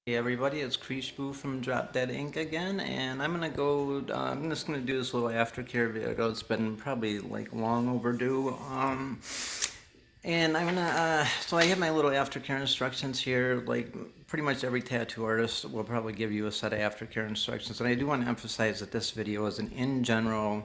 Hey everybody, it's Kreeshboo from Drop Dead Ink again, and I'm just gonna do this little aftercare video. It's been probably like long overdue. So I have my little aftercare instructions here. Like pretty much every tattoo artist will probably give you a set of aftercare instructions, and I do want to emphasize that this video is an in general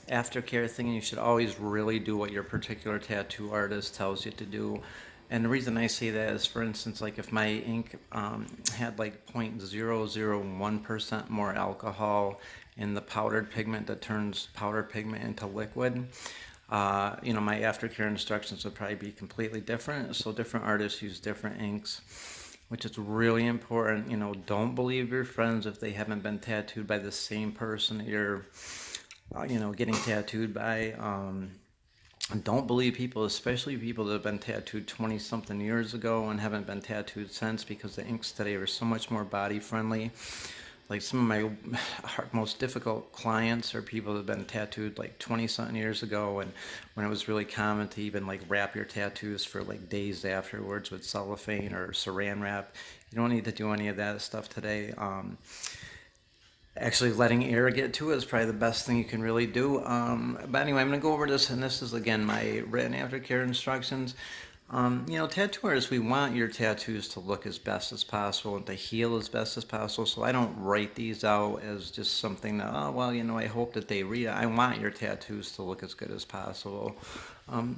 aftercare thing, and you should always really do what your particular tattoo artist tells you to do. And the reason I say that is, for instance, like if my ink had like 0.001% more alcohol in the powdered pigment that turns powdered pigment into liquid, my aftercare instructions would probably be completely different. So different artists use different inks, which is really important. Don't believe your friends if they haven't been tattooed by the same person that you're, getting tattooed by. Don't believe people, especially people that have been tattooed 20 something years ago and haven't been tattooed since, because the inks today are so much more body friendly. Like some of my most difficult clients are people that have been tattooed like 20 something years ago, and when it was really common to even like wrap your tattoos for like days afterwards with cellophane or saran wrap. You don't need to do any of that stuff today. Actually letting air get to it is probably the best thing you can really do. But anyway, I'm going to go over this, and this is again my written aftercare instructions. Tattoo artists, we want your tattoos to look as best as possible and to heal as best as possible. So I don't write these out as just something that, oh, well, I hope that they read it. I want your tattoos to look as good as possible.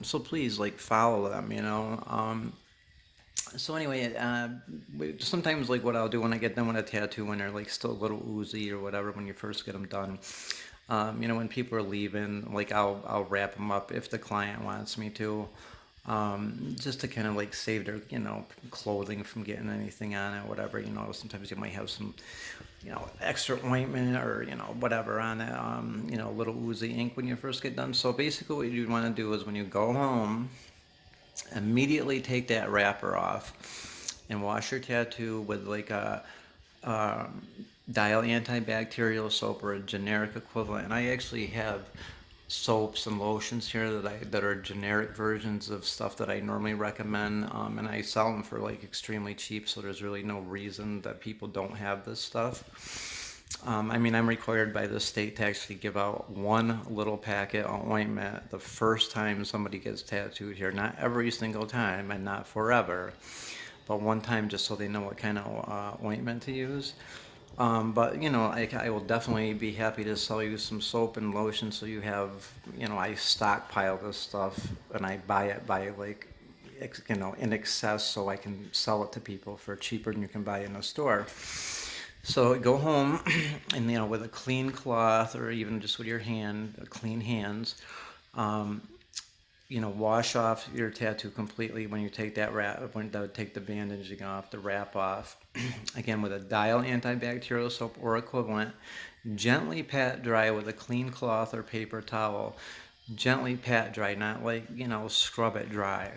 So please, like, follow them. So anyway, sometimes like what I'll do when I get done with a tattoo, when they're like still a little oozy or whatever, when you first get them done, when people are leaving, like I'll wrap them up if the client wants me to, just to kind of like save their clothing from getting anything on it, whatever. Sometimes you might have some extra ointment or whatever on it, a little oozy ink when you first get done. So basically, what you want to do is when you go home, immediately take that wrapper off and wash your tattoo with like a dial antibacterial soap or a generic equivalent. And I actually have soaps and lotions here that are generic versions of stuff that I normally recommend, and I sell them for like extremely cheap. So there's really no reason that people don't have this stuff. I'm required by the state to actually give out one little packet of ointment the first time somebody gets tattooed here. Not every single time and not forever, but one time just so they know what kind of ointment to use. I will definitely be happy to sell you some soap and lotion so you have, I stockpile this stuff and I buy it by like, in excess so I can sell it to people for cheaper than you can buy in a store. So go home and with a clean cloth or even just with your clean hands, wash off your tattoo completely when you take that take the bandaging off, the wrap off. Again, with a dial antibacterial soap or equivalent, gently pat dry with a clean cloth or paper towel. Gently pat dry, not like scrub it dry.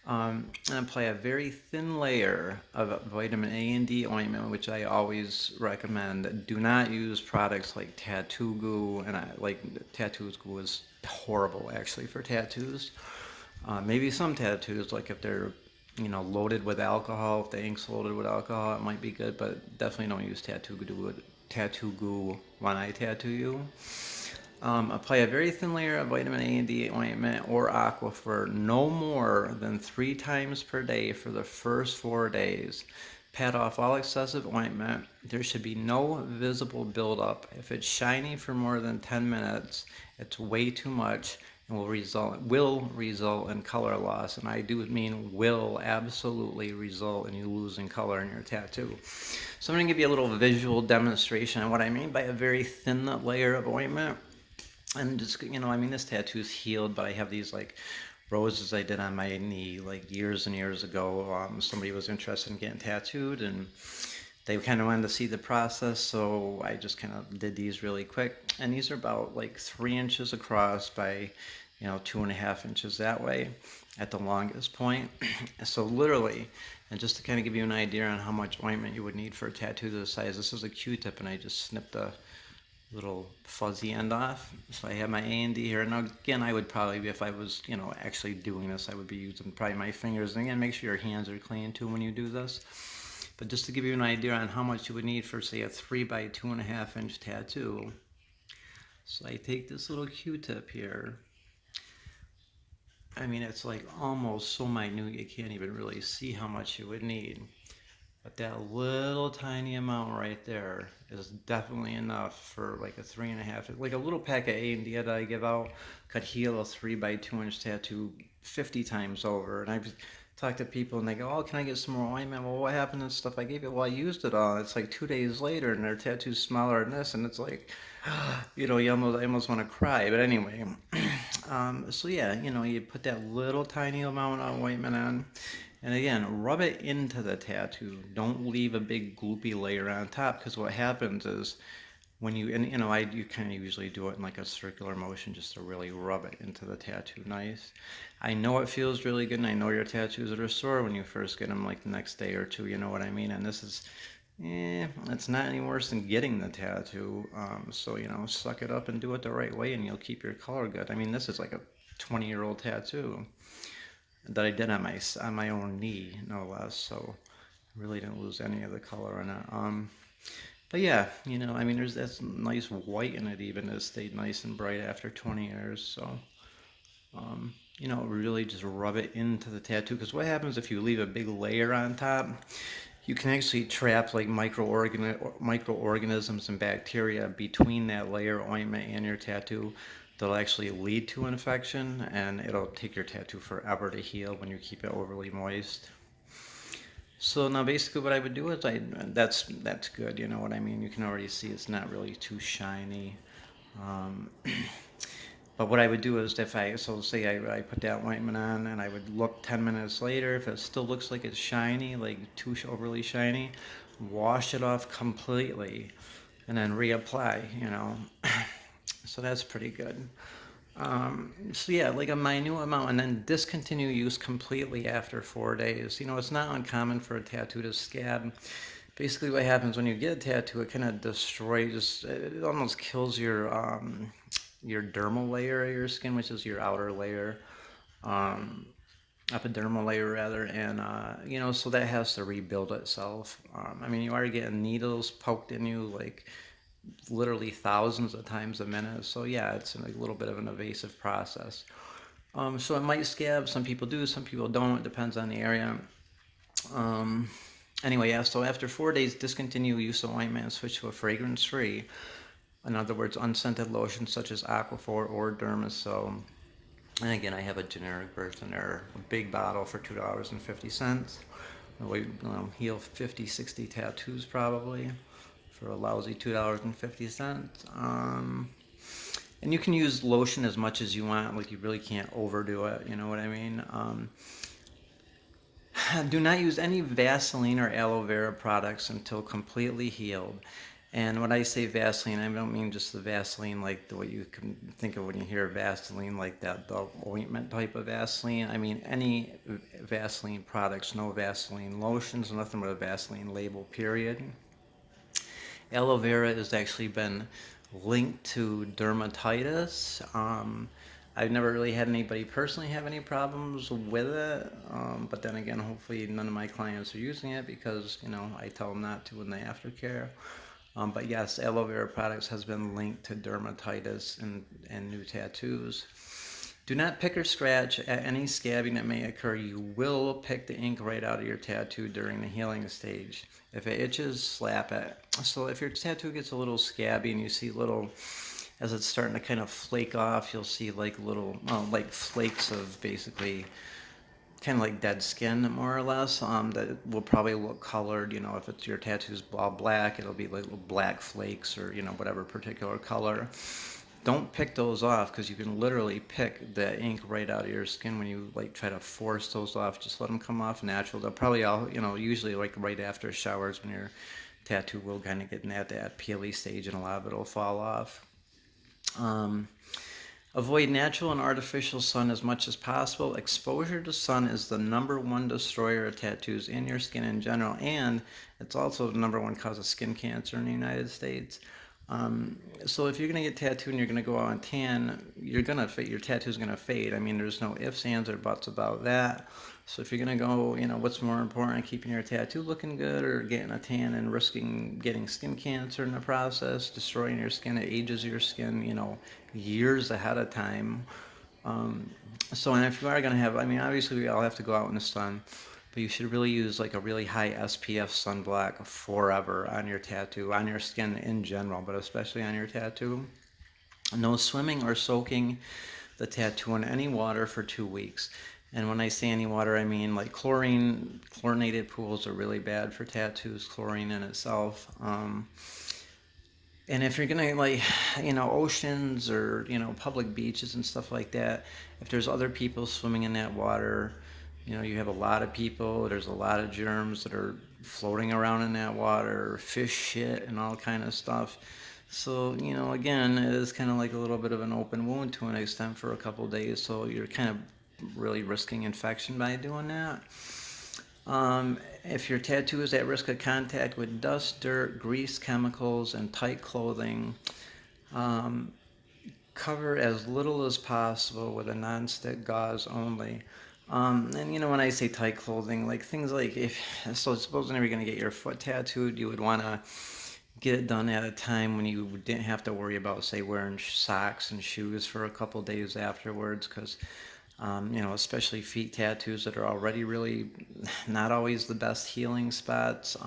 And apply a very thin layer of vitamin A and D ointment, which I always recommend. Do not use products like tattoo goo, and tattoo goo is horrible actually for tattoos. Maybe some tattoos, like if they're loaded with alcohol, if the ink's loaded with alcohol, it might be good, but definitely don't use tattoo goo when I tattoo you. Apply a very thin layer of vitamin A and D ointment or Aquaphor no more than 3 times per day for the first 4 days. Pat off all excessive ointment. There should be no visible buildup. If it's shiny for more than 10 minutes, it's way too much and will result in color loss. And I do mean will absolutely result in you losing color in your tattoo. So I'm going to give you a little visual demonstration on what I mean by a very thin layer of ointment. And just, this tattoo's healed, but I have these like roses I did on my knee like years and years ago. Somebody was interested in getting tattooed and they kind of wanted to see the process, so I just kind of did these really quick. And these are about like 3 inches across by 2.5 inches that way at the longest point. So literally, and just to kind of give you an idea on how much ointment you would need for a tattoo this size, this is a Q-tip and I just snipped a little fuzzy end off. So I have my A&D here. Now again, I would probably, if I was, actually doing this, I would be using probably my fingers. And again, make sure your hands are clean too when you do this. But just to give you an idea on how much you would need for, say, a 3 by 2.5 inch tattoo. So I take this little Q-tip here. I mean, it's like almost so minute you can't even really see how much you would need. But that little tiny amount right there is definitely enough for like a 3.5, like a little pack of A&D that I give out could heal a 3 by 2 inch tattoo 50 times over. And I've talked to people and they go, "Oh, can I get some more ointment?" Well, what happened to stuff I gave you? Well, I used it all. It's like 2 days later and their tattoo's smaller than this, and it's like, I almost want to cry. But anyway, so yeah, you put that little tiny amount of ointment on. And again, rub it into the tattoo. Don't leave a big gloopy layer on top, because what happens is when you kind of usually do it in like a circular motion just to really rub it into the tattoo nice. I know it feels really good, and I know your tattoos are sore when you first get them, like the next day or two, you know what I mean? And this is, it's not any worse than getting the tattoo. So, suck it up and do it the right way, and you'll keep your color good. I mean, this is like a 20-year-old tattoo that I did on my own knee, no less. So I really didn't lose any of the color in it. But yeah, I mean, there's that nice white in it even. It stayed nice and bright after 20 years. So, really just rub it into the tattoo. Because what happens if you leave a big layer on top? You can actually trap like microorganisms and bacteria between that layer of ointment and your tattoo. That'll actually lead to infection, and it'll take your tattoo forever to heal when you keep it overly moist. So now basically what I would do is that's good, you know what I mean? You can already see it's not really too shiny. Um, but what I would do is say I put that ointment on and I would look 10 minutes later, if it still looks like it's shiny, like too overly shiny, wash it off completely and then reapply. So that's pretty good. So yeah, like a minute amount, and then discontinue use completely after 4 days. It's not uncommon for a tattoo to scab. Basically, what happens when you get a tattoo, it kind of destroys, it almost kills your dermal layer of your skin, which is your outer layer, epidermal layer rather, and so that has to rebuild itself. I mean, you are getting needles poked in you like literally thousands of times a minute. So yeah, it's a little bit of an invasive process. So it might scab. Some people do, some people don't. It depends on the area. Anyway, yeah, so after 4 days, discontinue use of ointment and switch to a fragrance-free. In other words, unscented lotion such as Aquaphor or Dermaso. And again, I have a generic version there, a big bottle for $2.50. We heal 50, 60 tattoos probably for a lousy $2.50. And you can use lotion as much as you want, like you really can't overdo it, you know what I mean? Do not use any Vaseline or aloe vera products until completely healed. And when I say Vaseline, I don't mean just the Vaseline like the way you can think of when you hear Vaseline, like the ointment type of Vaseline. I mean any Vaseline products, no Vaseline lotions, nothing but a Vaseline label, period. Aloe vera has actually been linked to dermatitis. I've never really had anybody personally have any problems with it, but then again, hopefully none of my clients are using it because, I tell them not to in the aftercare. But yes, aloe vera products has been linked to dermatitis and new tattoos. Do not pick or scratch at any scabbing that may occur. You will pick the ink right out of your tattoo during the healing stage. If it itches, slap it. So if your tattoo gets a little scabby and you see as it's starting to kind of flake off, you'll see like like flakes of basically kind of like dead skin, more or less, that will probably look colored. If it's your tattoo's all black, it'll be like little black flakes or, whatever particular color. Don't pick those off because you can literally pick the ink right out of your skin when you like try to force those off. Just let them come off natural. They'll probably all, usually like right after showers when your tattoo will kind of get in that peely stage and a lot of it will fall off. Avoid natural and artificial sun as much as possible. Exposure to sun is the #1 destroyer of tattoos in your skin in general, and it's also the #1 cause of skin cancer in the United States. So if you're gonna get tattooed and you're gonna go out and tan, your tattoo's gonna fade. I mean, there's no ifs, ands, or buts about that. So if you're gonna go, what's more important, keeping your tattoo looking good or getting a tan and risking getting skin cancer in the process, destroying your skin, it ages your skin, years ahead of time. Um, so, and if you are gonna have, I mean, obviously we all have to go out in the sun, but you should really use like a really high SPF sunblock forever on your tattoo, on your skin in general, but especially on your tattoo. No swimming or soaking the tattoo in any water for 2 weeks. And when I say any water, I mean like chlorine. Chlorinated pools are really bad for tattoos, chlorine in itself. And if you're gonna like, oceans or, public beaches and stuff like that, if there's other people swimming in that water, you have a lot of people, there's a lot of germs that are floating around in that water, fish shit and all kind of stuff. So, again, it is kind of like a little bit of an open wound to an extent for a couple of days. So you're kind of really risking infection by doing that. If your tattoo is at risk of contact with dust, dirt, grease, chemicals, and tight clothing, um, cover as little as possible with a non-stick gauze only. And when I say tight clothing, like things like so supposing you're going to get your foot tattooed, you would want to get it done at a time when you didn't have to worry about, say, wearing socks and shoes for a couple days afterwards, because especially feet tattoos that are already really not always the best healing spots.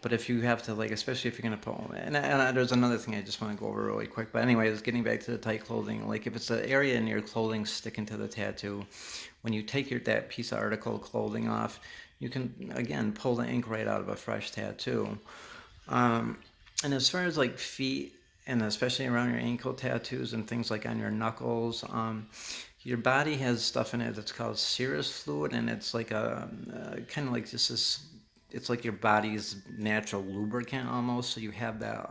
But if you have to, like, especially if you're going to put, and there's another thing I just want to go over really quick. But anyways, getting back to the tight clothing, like if it's an area in your clothing sticking to the tattoo, when you take that piece of article clothing off, you can, again, pull the ink right out of a fresh tattoo. Um, and as far as like feet, and especially around your ankle tattoos and things like on your knuckles, your body has stuff in it that's called serous fluid, and it's like a kind of like just this. It's like your body's natural lubricant almost. So you have that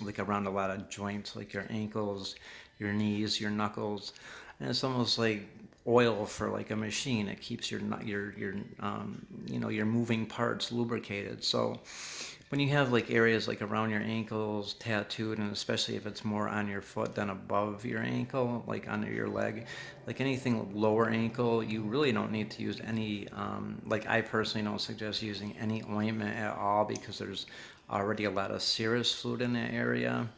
like around a lot of joints, like your ankles, your knees, your knuckles, and it's almost like oil for like a machine. It keeps your moving parts lubricated. So when you have like areas like around your ankles tattooed, and especially if it's more on your foot than above your ankle, like under your leg, like anything lower ankle, you really don't need to use any, like I personally don't suggest using any ointment at all, because there's already a lot of serous fluid in that area.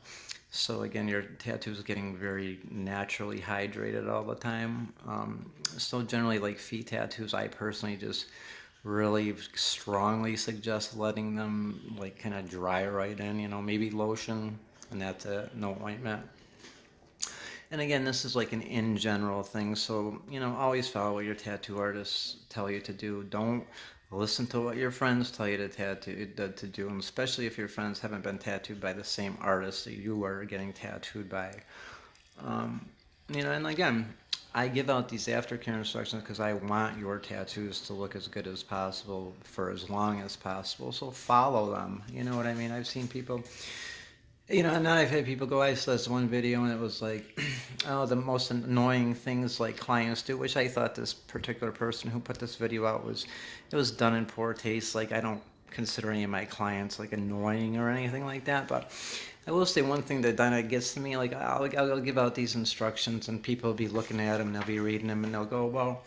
So again, your tattoo is getting very naturally hydrated all the time. So generally, like feet tattoos, I personally just really strongly suggest letting them like kind of dry right in, maybe lotion, and that's it, no ointment. And again, this is like an in general thing, so always follow what your tattoo artists tell you to do. Don't listen to what your friends tell you to do, and especially if your friends haven't been tattooed by the same artist that you are getting tattooed by. Um, and again, I give out these aftercare instructions because I want your tattoos to look as good as possible for as long as possible. So follow them. You know what I mean? I've seen people, and I've had people go, I saw this one video and it was like, oh, the most annoying things like clients do, which I thought this particular person who put this video out it was done in poor taste. Like, I don't consider any of my clients like annoying or anything like that, but I will say one thing that kind of gets to me, like I'll give out these instructions and people will be looking at them, they'll be reading them, and they'll go, well,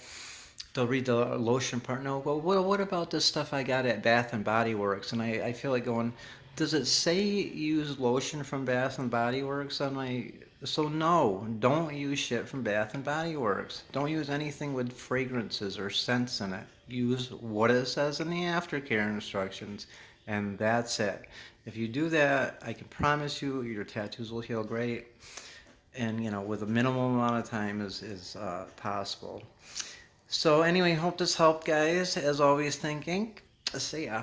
they'll read the lotion part and they'll go, well, what about this stuff I got at Bath and Body Works? And I feel like going, does it say use lotion from Bath and Body Works? I'm like, so no, don't use shit from Bath and Body Works. Don't use anything with fragrances or scents in it. Use what it says in the aftercare instructions, and that's it. If you do that, I can promise you your tattoos will heal great, and with a minimal amount of time is possible. So anyway, hope this helped, guys. As always, thinking. See ya.